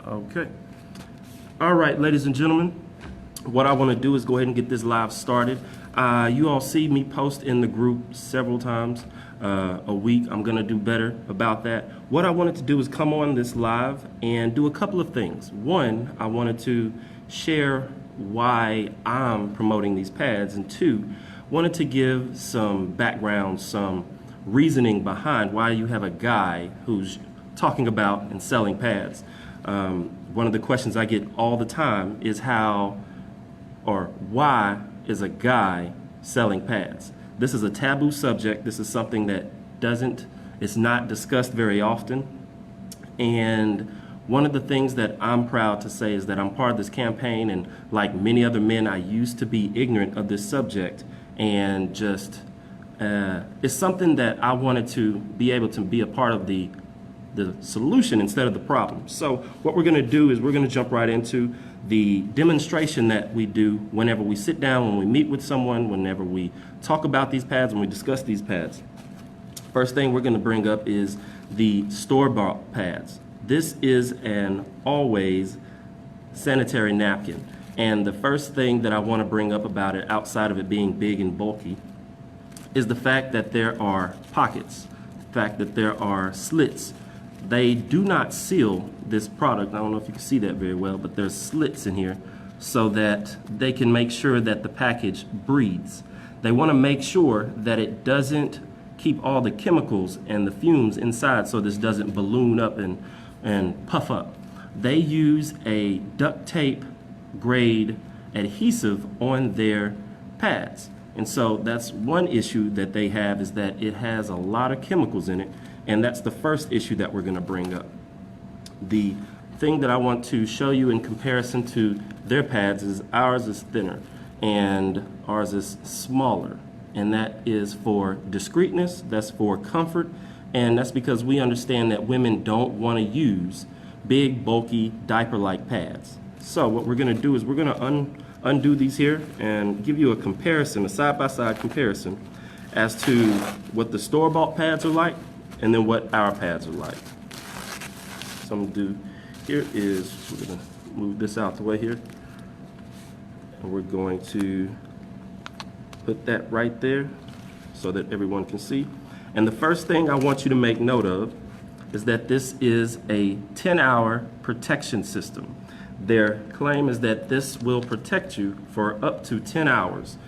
Okay. All right, ladies and gentlemen, what I want to do is go ahead and get this live started. You all see me post in the group several times a week. I'm going to do better about that. What I wanted to do is come on this live and do a couple of things. One, I wanted to share why I'm promoting these pads, and two, wanted to give some background, some reasoning behind why you have a guy who's talking about and selling pads. One of the questions I get all the time is why is a guy selling pads? This is a taboo subject. This is something that it's not discussed very often. And one of the things that I'm proud to say is that I'm part of this campaign, and like many other men, I used to be ignorant of this subject, and just it's something that I wanted to be able to be a part of the solution instead of the problem. So what we're going to do is we're going to jump right into the demonstration that we do whenever we sit down, when we meet with someone, whenever we talk about these pads, when we discuss these pads. First thing we're going to bring up is the store-bought pads. This is an always sanitary napkin. And the first thing that I want to bring up about it, outside of it being big and bulky, is the fact that there are pockets, the fact that there are slits. They do not seal this product. I don't know if you can see that very well, but there's slits in here so that they can make sure that the package breathes. They want to make sure that it doesn't keep all the chemicals and the fumes inside, so this doesn't balloon up and puff up. They use a duct tape grade adhesive on their pads. And so that's one issue that they have, is that it has a lot of chemicals in it. And that's the first issue that we're going to bring up. The thing that I want to show you in comparison to their pads is ours is thinner and ours is smaller. And that is for discreetness, that's for comfort, and that's because we understand that women don't want to use big, bulky, diaper-like pads. So what we're going to do is we're going to undo these here and give you a comparison, a side-by-side comparison as to what the store-bought pads are like and then what our pads are like. So I'm going to do here is we're going to move this out the way here, and we're going to put that right there so that everyone can see. And the first thing I want you to make note of is that this is a 10-hour protection system. Their claim is that this will protect you for up to 10 hours.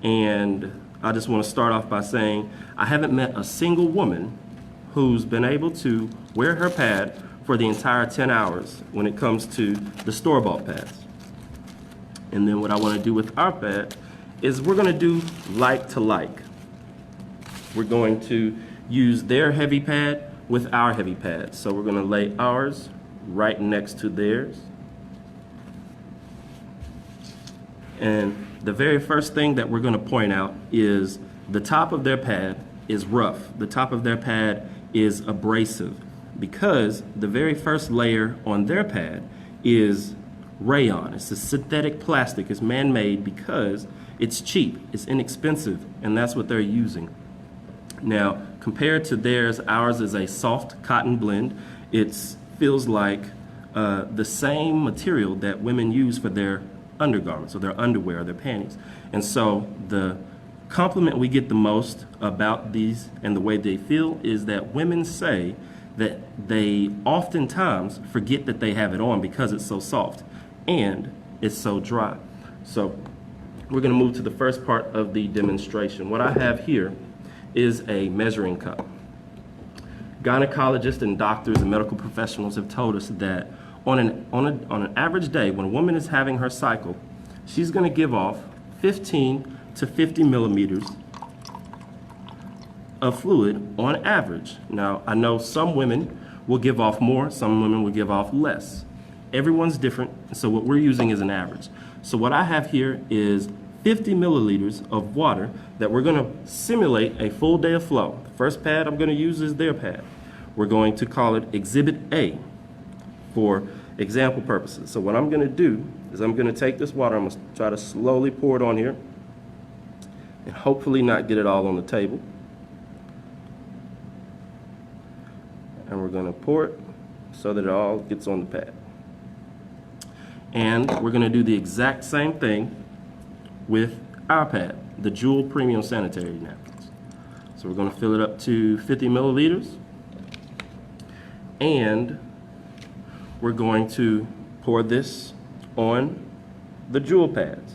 And I just want to start off by saying I haven't met a single woman who's been able to wear her pad for the entire 10 hours when it comes to the store-bought pads. And then what I want to do with our pad is we're going to do like to like. We're going to use their heavy pad with our heavy pad. So we're going to lay ours right next to theirs. And the very first thing that we're going to point out is the top of their pad is rough. The top of their pad is abrasive because the very first layer on their pad is rayon. It's a synthetic plastic. It's man-made because it's cheap, it's inexpensive, and that's what they're using. Now, compared to theirs, ours is a soft cotton blend. It feels like the same material that women use for their undergarments or their underwear or their panties. And so the compliment we get the most about these and the way they feel is that women say that they oftentimes forget that they have it on because it's so soft and it's so dry. So we're going to move to the first part of the demonstration. What I have here is a measuring cup. Gynecologists and doctors and medical professionals have told us that on an average day, when a woman is having her cycle, she's going to give off 15 to 50 millimeters of fluid on average. Now, I know some women will give off more, some women will give off less. Everyone's different, so what we're using is an average. So what I have here is 50 milliliters of water that we're going to simulate a full day of flow. The first pad I'm going to use is their pad. We're going to call it Exhibit A for example purposes. So what I'm going to do is I'm going to take this water, I'm going to try to slowly pour it on here and hopefully not get it all on the table. And we're going to pour it so that it all gets on the pad. And we're going to do the exact same thing with our pad, the Jewel Premium Sanitary Napkins. So we're going to fill it up to 50 milliliters. And we're going to pour this on the Jewel pads.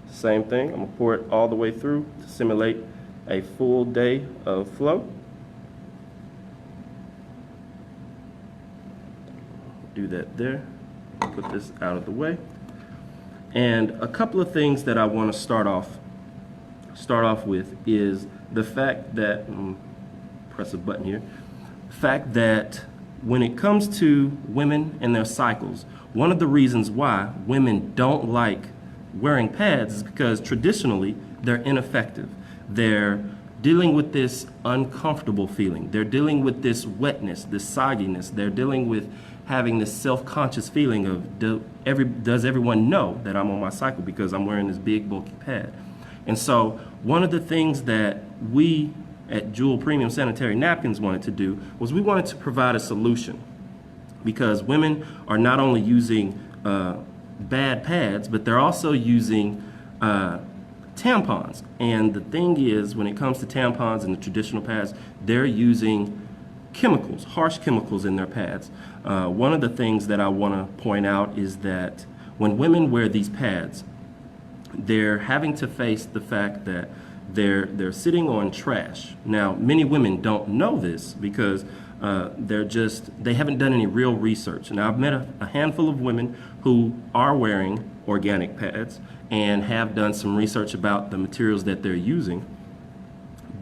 Same thing, I'm going to pour it all the way through to simulate a full day of flow. Do that there. Put this out of the way. And a couple of things that I want to start off with is the fact that, press a button here, the fact that when it comes to women and their cycles, one of the reasons why women don't like wearing pads is because traditionally they're ineffective. They're dealing with this uncomfortable feeling. They're dealing with this wetness, this sogginess. They're dealing with having this self-conscious feeling of, does everyone know that I'm on my cycle because I'm wearing this big bulky pad? And so one of the things that we at Jewel Premium Sanitary Napkins wanted to do was we wanted to provide a solution, because women are not only using bad pads, but they're also using tampons. And the thing is, when it comes to tampons and the traditional pads, they're using chemicals, harsh chemicals in their pads. One of the things that I want to point out is that when women wear these pads, they're having to face the fact that they're sitting on trash. Now, many women don't know this because they haven't done any real research. Now, I've met a handful of women who are wearing organic pads and have done some research about the materials that they're using.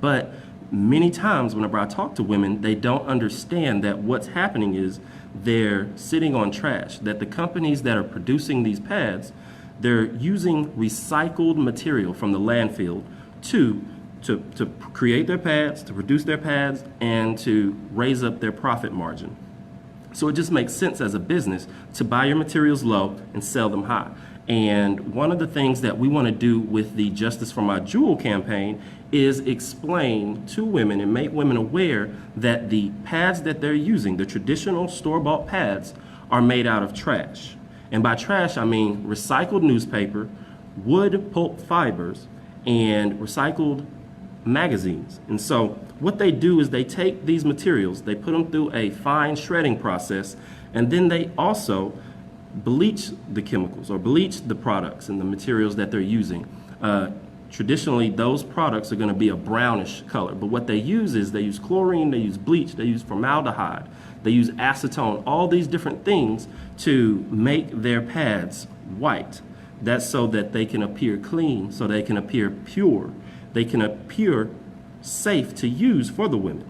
But many times whenever I talk to women, they don't understand that what's happening is they're sitting on trash, that the companies that are producing these pads, they're using recycled material from the landfill to create their pads, to produce their pads, and to raise up their profit margin. So it just makes sense as a business to buy your materials low and sell them high. And one of the things that we want to do with the Justice for My Jewel campaign is explain to women and make women aware that the pads that they're using, the traditional store-bought pads, are made out of trash. And by trash, I mean recycled newspaper, wood pulp fibers, and recycled magazines. And so what they do is they take these materials, they put them through a fine shredding process, and then they also bleach the chemicals or bleach the products and the materials that they're using. Traditionally, those products are going to be a brownish color, but what they use is they use chlorine, they use bleach, they use formaldehyde, they use acetone, all these different things to make their pads white. That's so that they can appear clean, so they can appear pure, they can appear safe to use for the women.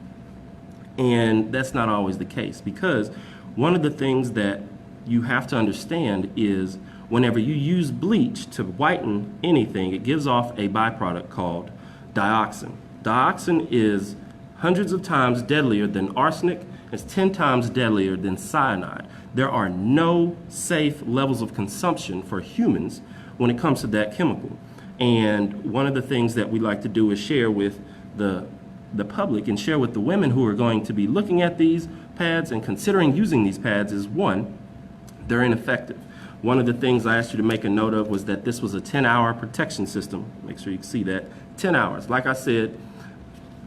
And that's not always the case, because one of the things that you have to understand is whenever you use bleach to whiten anything, it gives off a byproduct called dioxin. Dioxin is hundreds of times deadlier than arsenic. It's 10 times deadlier than cyanide. There are no safe levels of consumption for humans when it comes to that chemical. And one of the things that we like to do is share with the public and share with the women who are going to be looking at these pads and considering using these pads is, one, they're ineffective. One of the things I asked you to make a note of was that this was a 10-hour protection system. Make sure you can see that. 10 hours. Like I said,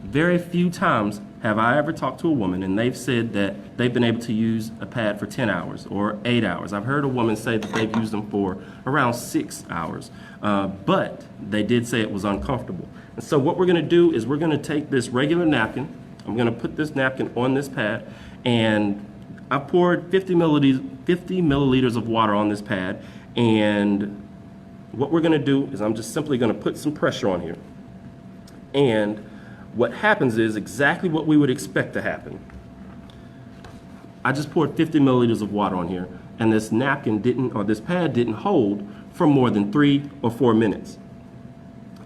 very few times have I ever talked to a woman and they've said that they've been able to use a pad for 10 hours or 8 hours. I've heard a woman say that they've used them for around 6 hours, but they did say it was uncomfortable. And so what we're going to do is we're going to take this regular napkin. I'm going to put this napkin on this pad, and I poured 50 milliliters of water on this pad, and what we're going to do is I'm just simply going to put some pressure on here. And what happens is exactly what we would expect to happen. I just poured 50 milliliters of water on here, and this napkin didn't, or this pad didn't hold for more than 3 or 4 minutes.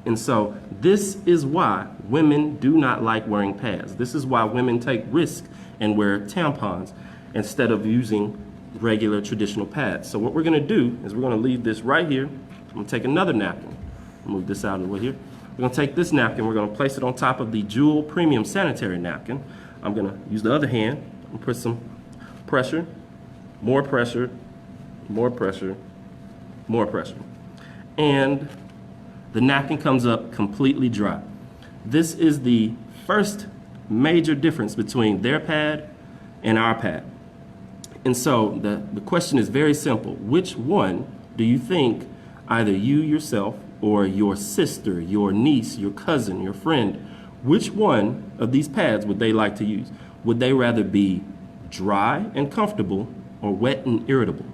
And so this is why women do not like wearing pads. This is why women take risks and wear tampons instead of using regular traditional pads. So what we're going to do is we're going to leave this right here. I'm going to take another napkin. Move this out of the way here. We're going to take this napkin, we're going to place it on top of the Jewel Premium Sanitary Napkin. I'm going to use the other hand and put some pressure, more pressure, more pressure, more pressure. And the napkin comes up completely dry. This is the first major difference between their pad and our pad. And so the question is very simple. Which one do you think either you yourself or your sister, your niece, your cousin, your friend, which one of these pads would they like to use? Would they rather be dry and comfortable or wet and irritable?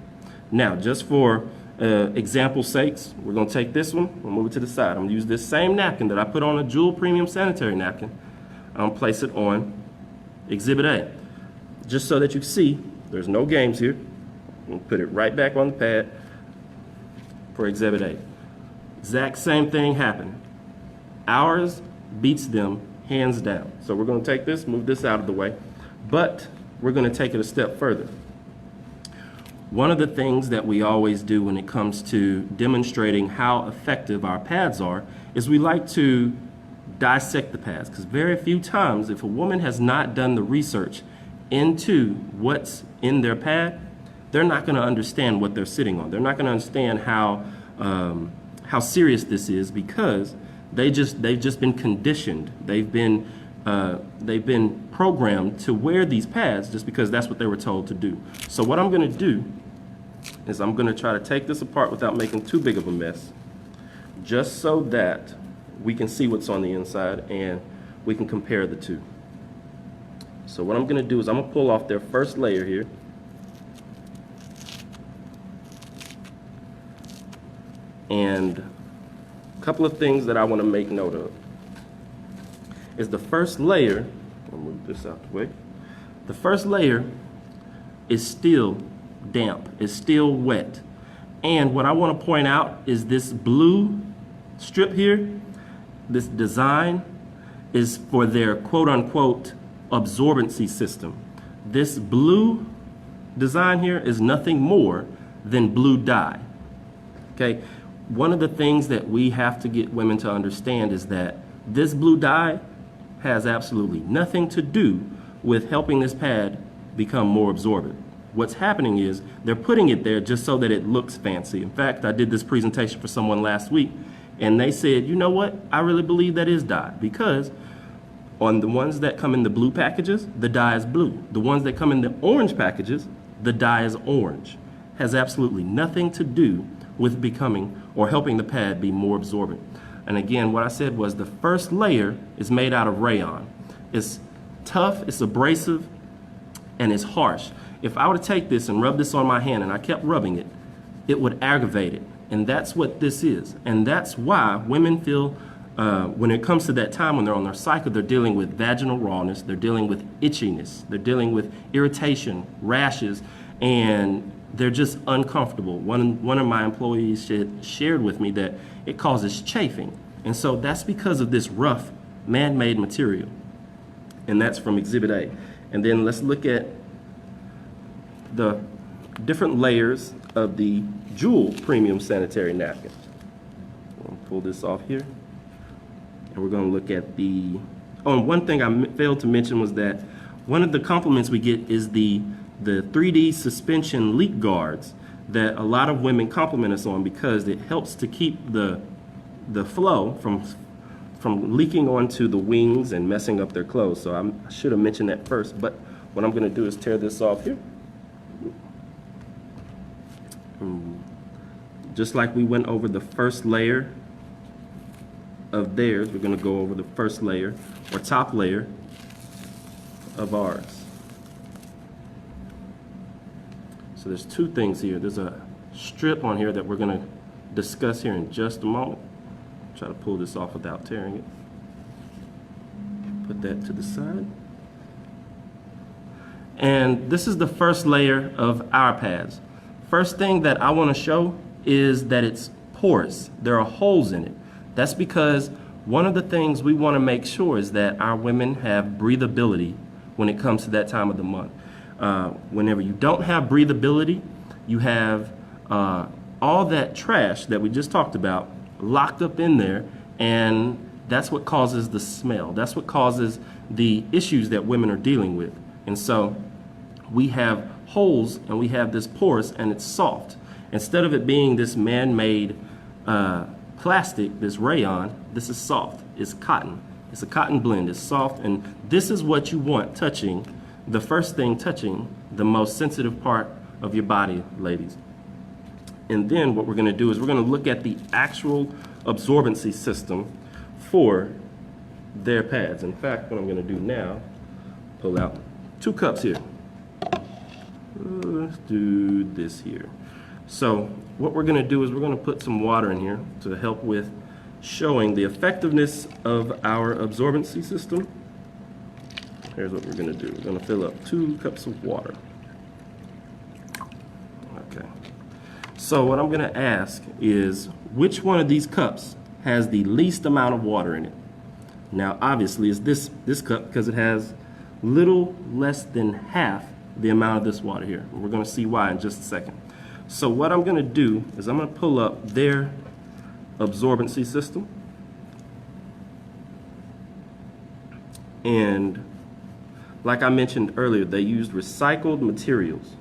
Now, just for example's sakes, we're going to take this one, we'll move it to the side. I'm going to use this same napkin that I put on a Jewel Premium Sanitary Napkin. I'm going to place it on Exhibit A. Just so that you see, there's no games here. We'll put it right back on the pad for Exhibit A. Exact same thing happened. Ours beats them hands down. So we're going to take this, move this out of the way, but we're going to take it a step further. One of the things that we always do when it comes to demonstrating how effective our pads are is we like to dissect the pads, because very few times, if a woman has not done the research into what's in their pad, they're not going to understand what they're sitting on. They're not going to understand how serious this is, because they've just been conditioned. They've been programmed to wear these pads just because that's what they were told to do. So what I'm going to do is I'm going to try to take this apart without making too big of a mess, just so that we can see what's on the inside and we can compare the two. So what I'm going to do is I'm going to pull off their first layer here. And a couple of things that I want to make note of is the first layer, I'll move this out the way. The first layer is still damp, it's still wet. And what I want to point out is this blue strip here, this design is for their quote-unquote absorbency system. This blue design here is nothing more than blue dye. Okay, one of the things that we have to get women to understand is that this blue dye has absolutely nothing to do with helping this pad become more absorbent. What's happening is they're putting it there just so that it looks fancy. In fact, I did this presentation for someone last week, and they said, you know what, I really believe that is dye, because on the ones that come in the blue packages, the dye is blue. The ones that come in the orange packages, the dye is orange. Has absolutely nothing to do with becoming or helping the pad be more absorbent. And again, what I said was the first layer is made out of rayon. It's tough, it's abrasive, and it's harsh. If I were to take this and rub this on my hand and I kept rubbing it, it would aggravate it. And that's what this is. And that's why women feel, when it comes to that time when they're on their cycle, they're dealing with vaginal rawness, they're dealing with itchiness, they're dealing with irritation, rashes, and they're just uncomfortable. One of my employees shared with me that it causes chafing. And so that's because of this rough, man-made material. And that's from Exhibit A. And then let's look at the different layers of the Jewel Premium Sanitary Napkin. I'll pull this off here. And we're going to look at the... Oh, and one thing I failed to mention was that one of the compliments we get is the 3D suspension leak guards that a lot of women compliment us on, because it helps to keep the flow from leaking onto the wings and messing up their clothes. So I should have mentioned that first, but what I'm going to do is tear this off here. Just like we went over the first layer of theirs, we're going to go over the first layer or top layer of ours. So there's two things here. There's a strip on here that we're going to discuss here in just a moment. Try to pull this off without tearing it. Put that to the side. And this is the first layer of our pads. First thing that I want to show is that it's porous. There are holes in it. That's because one of the things we want to make sure is that our women have breathability when it comes to that time of the month. Whenever you don't have breathability, you have all that trash that we just talked about locked up in there, and that's what causes the smell. That's what causes the issues that women are dealing with. And so we have holes and we have this porous and it's soft. Instead of it being this man-made plastic, this rayon, this is soft. It's cotton. It's a cotton blend. It's soft, and this is what you want touching, the first thing touching the most sensitive part of your body, ladies. And then what we're going to do is we're going to look at the actual absorbency system for their pads. In fact, what I'm going to do now, pull out 2 cups here. Let's do this here. So what we're going to do is we're going to put some water in here to help with showing the effectiveness of our absorbency system. Here's what we're going to do. We're going to fill up 2 cups of water. Okay. So what I'm going to ask is which one of these cups has the least amount of water in it? Now obviously it's this cup because it has little less than half the amount of this water here. We're going to see why in just a second. So what I'm going to do is I'm going to pull up their absorbency system, and like I mentioned earlier, they used recycled materials.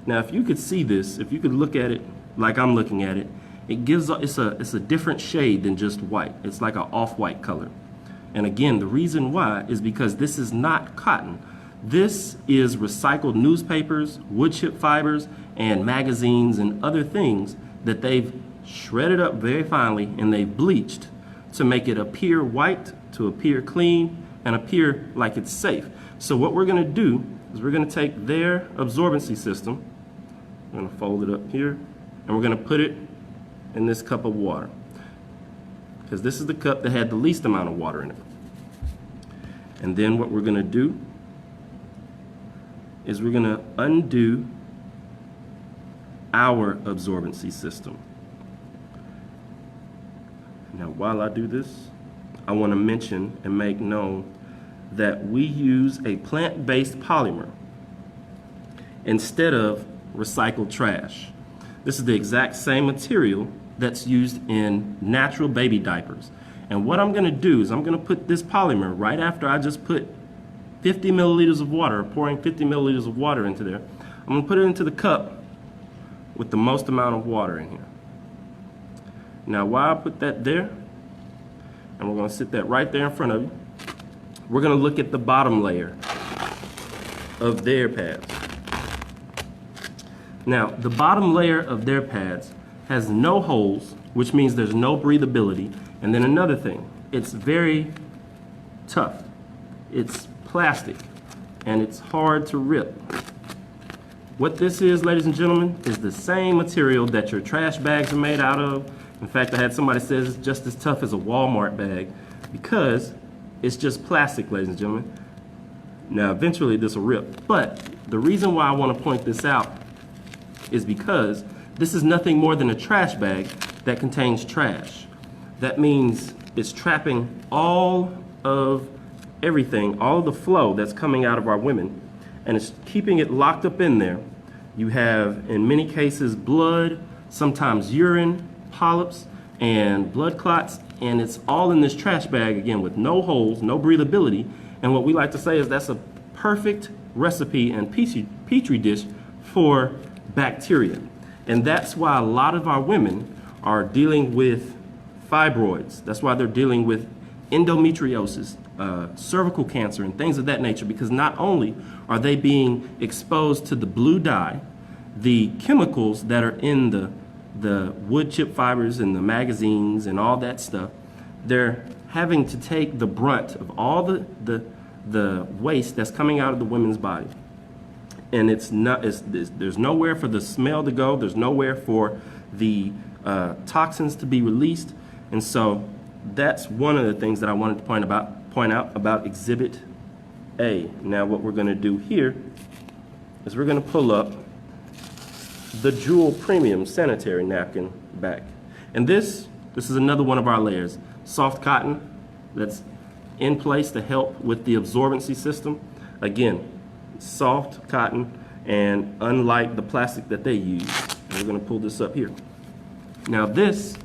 Now if you could see this, if you could look at it like I'm looking at it, it's a different shade than just white. It's like an off-white color. And again, the reason why is because this is not cotton. This is recycled newspapers, wood chip fibers, and magazines and other things that they've shredded up very finely and they've bleached to make it appear white, to appear clean, and appear like it's safe. So what we're going to do is we're going to take their absorbency system, we're going to fold it up here, and we're going to put it in this cup of water, because this is the cup that had the least amount of water in it. And then what we're going to do is we're going to undo our absorbency system. Now while I do this, I want to mention and make known that we use a plant-based polymer instead of recycled trash. This is the exact same material that's used in natural baby diapers. And what I'm going to do is I'm going to put this polymer right after I just put 50 milliliters of water, pouring 50 milliliters of water into there. I'm going to put it into the cup with the most amount of water in here. Now while I put that there, and we're going to sit that right there in front of you, we're going to look at the bottom layer of their pads. Now the bottom layer of their pads has no holes, which means there's no breathability. And then another thing, it's very tough. It's plastic and it's hard to rip. What this is, ladies and gentlemen, is the same material that your trash bags are made out of. In fact, I had somebody say it's just as tough as a Walmart bag because it's just plastic, ladies and gentlemen. Now, eventually this will rip. But the reason why I want to point this out is because this is nothing more than a trash bag that contains trash. That means it's trapping all of everything, all of the flow that's coming out of our women, and it's keeping it locked up in there. You have, in many cases, blood, sometimes urine, polyps, and blood clots, and it's all in this trash bag, again, with no holes, no breathability. And what we like to say is that's a perfect recipe and petri dish for bacteria. And that's why a lot of our women are dealing with fibroids. That's why they're dealing with endometriosis, cervical cancer, and things of that nature, because not only are they being exposed to the blue dye, the chemicals that are in the wood chip fibers and the magazines and all that stuff, they're having to take the brunt of all the waste that's coming out of the women's body. And there's nowhere for the smell to go. There's nowhere for the toxins to be released. And so that's one of the things that I wanted to point out about Exhibit A. Now what we're going to do here is we're going to pull up the Jewel Premium Sanitary Napkin back. And this is another one of our layers. Soft cotton that's in place to help with the absorbency system. Again, soft cotton, and unlike the plastic that they use. We're going to pull this up here. Now this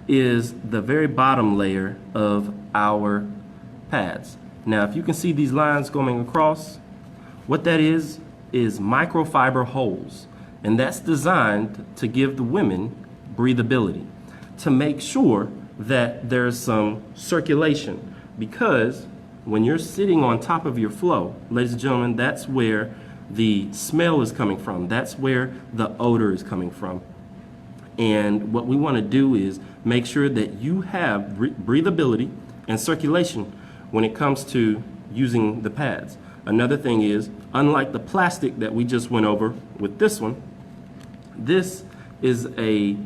is the very bottom layer of our pads. Now if you can see these lines going across, what that is microfiber holes. And that's designed to give the women breathability, to make sure that there's some circulation. Because when you're sitting on top of your flow, ladies and gentlemen, that's where the smell is coming from. That's where the odor is coming from. And what we want to do is make sure that you have breathability and circulation when it comes to using the pads. Another thing is, unlike the plastic that we just went over with this one, this is a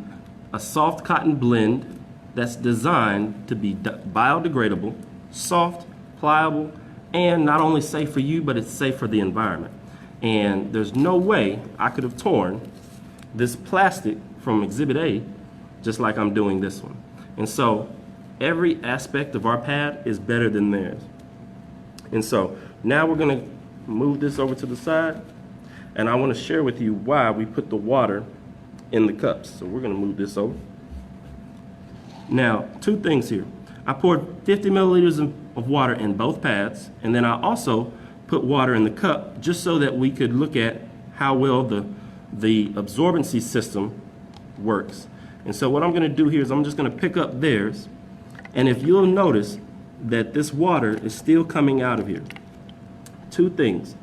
soft cotton blend that's designed to be biodegradable, soft, pliable, and not only safe for you, but it's safe for the environment. And there's no way I could have torn this plastic from Exhibit A just like I'm doing this one. And so every aspect of our pad is better than theirs. And so now we're going to move this over to the side, and I want to share with you why we put the water in the cups. So we're going to move this over. Now, two things here. I poured 50 milliliters of water in both pads, and then I also put water in the cup just so that we could look at how well the absorbency system works. And so what I'm going to do here is I'm just going to pick up theirs, and if you'll notice that this water is still coming out of here. Two things.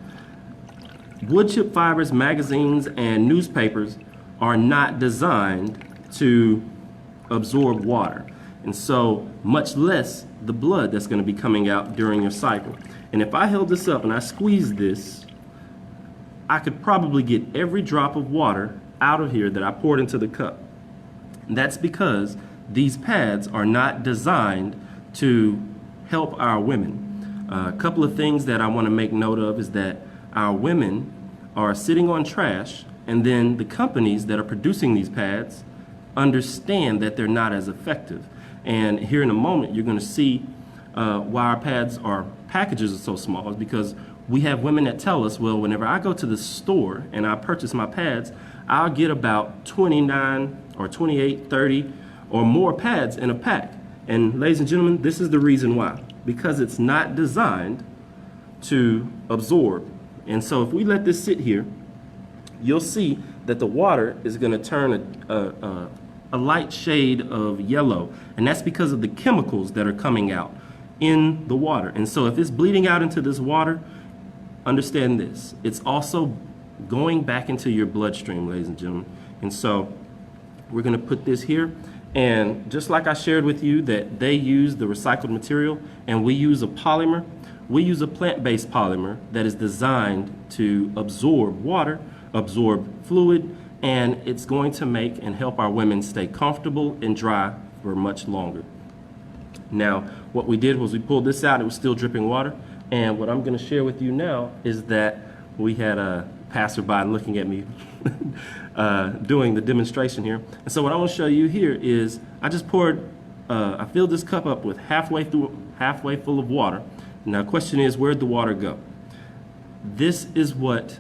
Wood chip fibers, magazines, and newspapers are not designed to absorb water, and so much less the blood that's going to be coming out during your cycle. And if I held this up and I squeezed this, I could probably get every drop of water out of here that I poured into the cup. And that's because these pads are not designed to help our women. A couple of things that I want to make note of is that our women are sitting on trash, and then the companies that are producing these pads understand that they're not as effective. And here in a moment, you're going to see why our pads, our packages are so small, is because we have women that tell us, well, whenever I go to the store and I purchase my pads, I'll get about 29 or 28, 30 or more pads in a pack. And ladies and gentlemen, this is the reason why. Because it's not designed to absorb. And so if we let this sit here, you'll see that the water is going to turn a light shade of yellow. And that's because of the chemicals that are coming out in the water. And so if it's bleeding out into this water, understand this. It's also going back into your bloodstream, ladies and gentlemen. And so we're going to put this here. And just like I shared with you that they use the recycled material and we use a polymer, we use a plant-based polymer that is designed to absorb water, absorb fluid, and it's going to make and help our women stay comfortable and dry for much longer. Now, what we did was we pulled this out. It was still dripping water. And what I'm going to share with you now is that we had a passerby looking at me doing the demonstration here. And so what I want to show you here is I just poured, I filled this cup up with halfway full of water. Now, the question is, where'd the water go? This is what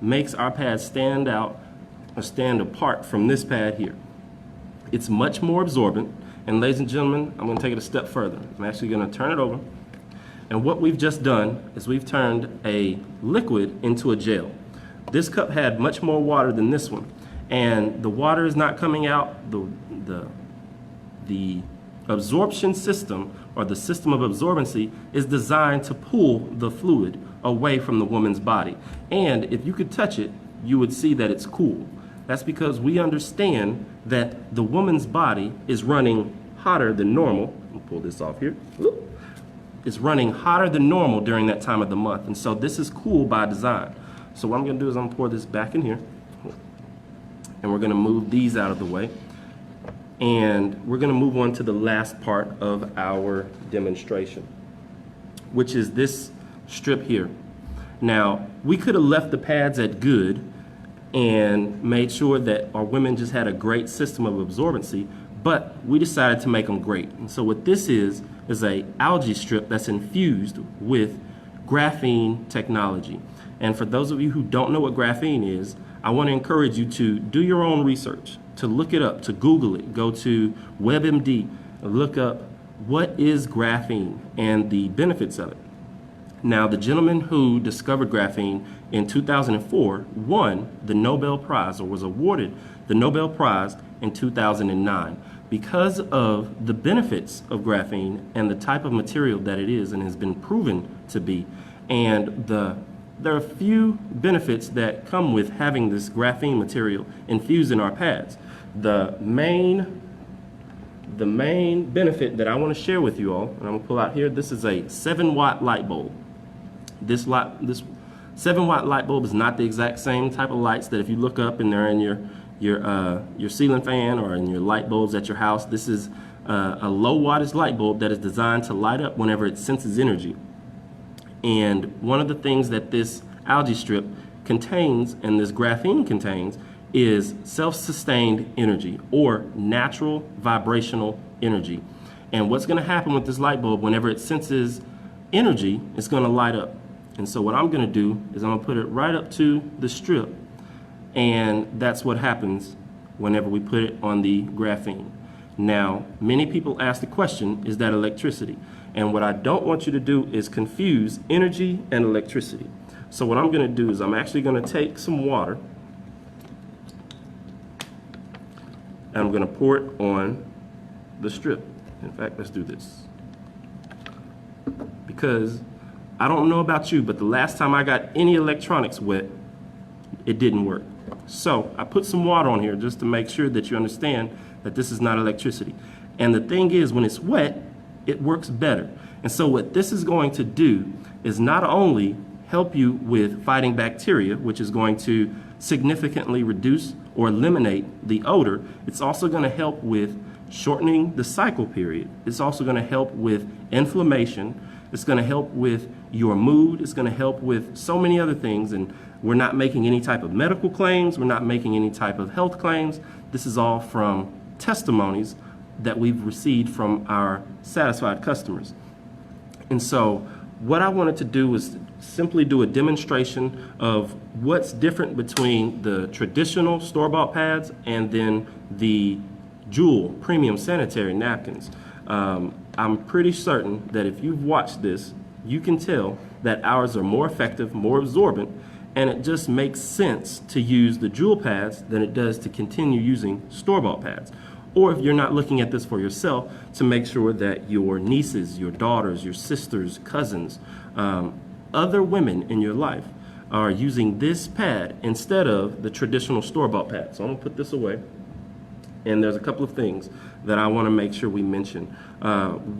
makes our pad stand out or stand apart from this pad here. It's much more absorbent. And ladies and gentlemen, I'm going to take it a step further. I'm actually going to turn it over. And what we've just done is we've turned a liquid into a gel. This cup had much more water than this one. And the water is not coming out. The absorption system, or the system of absorbency, is designed to pull the fluid away from the woman's body. And if you could touch it, you would see that it's cool. That's because we understand that the woman's body is running hotter than normal. I'll pull this off here. It's running hotter than normal during that time of the month. And so this is cool by design. So what I'm going to do is I'm going to pour this back in here. And we're going to move these out of the way. And we're going to move on to the last part of our demonstration, which is this strip here. Now, we could have left the pads at good and made sure that our women just had a great system of absorbency, but we decided to make them great. And so what this is a algae strip that's infused with graphene technology. And for those of you who don't know what graphene is, I want to encourage you to do your own research, to look it up, to Google it, go to WebMD, look up what is graphene and the benefits of it. Now, the gentleman who discovered graphene in 2004 won the Nobel Prize, or was awarded the Nobel Prize in 2009 because of the benefits of graphene and the type of material that it is and has been proven to be. And there are a few benefits that come with having this graphene material infused in our pads. The main benefit that I want to share with you all, and I'm going to pull out here, this is a 7-watt light bulb. This 7-watt light bulb is not the exact same type of lights that if you look up and they're in your ceiling fan or in your light bulbs at your house. This is a low wattage light bulb that is designed to light up whenever it senses energy. And one of the things that this algae strip contains and this graphene contains is self-sustained energy, or natural vibrational energy. And what's going to happen with this light bulb, whenever it senses energy, it's going to light up. And so what I'm going to do is I'm going to put it right up to the strip, and that's what happens whenever we put it on the graphene. Now, many people ask the question, is that electricity? And what I don't want you to do is confuse energy and electricity. So what I'm going to do is I'm actually going to take some water and I'm going to pour it on the strip. In fact, let's do this. Because I don't know about you, but the last time I got any electronics wet, it didn't work. So I put some water on here just to make sure that you understand that this is not electricity. And the thing is, when it's wet, it works better. And so what this is going to do is not only help you with fighting bacteria, which is going to significantly reduce or eliminate the odor, it's also going to help with shortening the cycle period. It's also going to help with inflammation. It's going to help with your mood. It's going to help with so many other things. And we're not making any type of medical claims. We're not making any type of health claims. This is all from testimonies that we've received from our satisfied customers. And so what I wanted to do was simply do a demonstration of what's different between the traditional store-bought pads and then the Jewel premium sanitary napkins. I'm pretty certain that if you've watched this, you can tell that ours are more effective, more absorbent, and it just makes sense to use the Jewel pads than it does to continue using store-bought pads. Or if you're not looking at this for yourself, to make sure that your nieces, your daughters, your sisters, cousins, other women in your life are using this pad instead of the traditional store-bought pad. So I'm going to put this away. And there's a couple of things that I want to make sure we mention.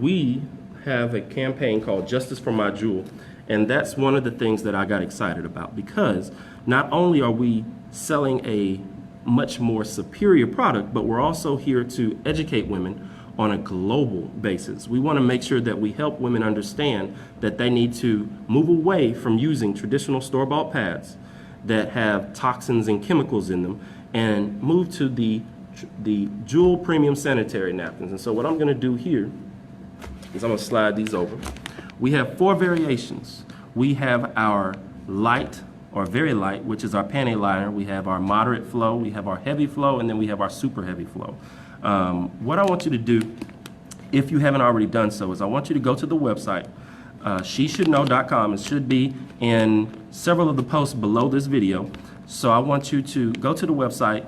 We have a campaign called Justice for My Jewel, and that's one of the things that I got excited about, because not only are we selling a much more superior product, but we're also here to educate women on a global basis. We want to make sure that we help women understand that they need to move away from using traditional store-bought pads that have toxins and chemicals in them and move to the Jewel premium sanitary napkins. And so what I'm going to do here is I'm going to slide these over. We have 4 variations. We have our light or very light, which is our panty liner. We have our moderate flow, we have our heavy flow, and then we have our super heavy flow. What I want you to do, if you haven't already done so, is I want you to go to the website, sheshouldknow.com. It should be in several of the posts below this video. So I want you to go to the website,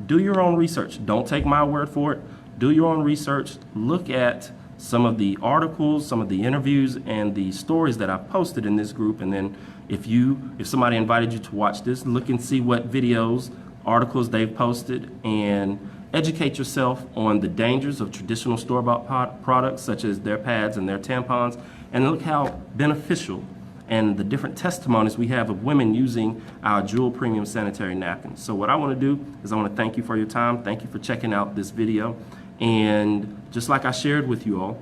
do your own research. Don't take my word for it. Do your own research. Look at some of the articles, some of the interviews, and the stories that I've posted in this group. And then if somebody invited you to watch this, look and see what videos, articles they've posted, and educate yourself on the dangers of traditional store-bought products such as their pads and their tampons, and look how beneficial and the different testimonies we have of women using our Jewel premium sanitary napkins. So what I want to do is I want to thank you for your time. Thank you for checking out this video. And just like I shared with you all,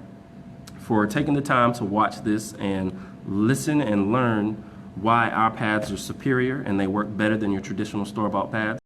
for taking the time to watch this and listen and learn why our pads are superior and they work better than your traditional store-bought pads.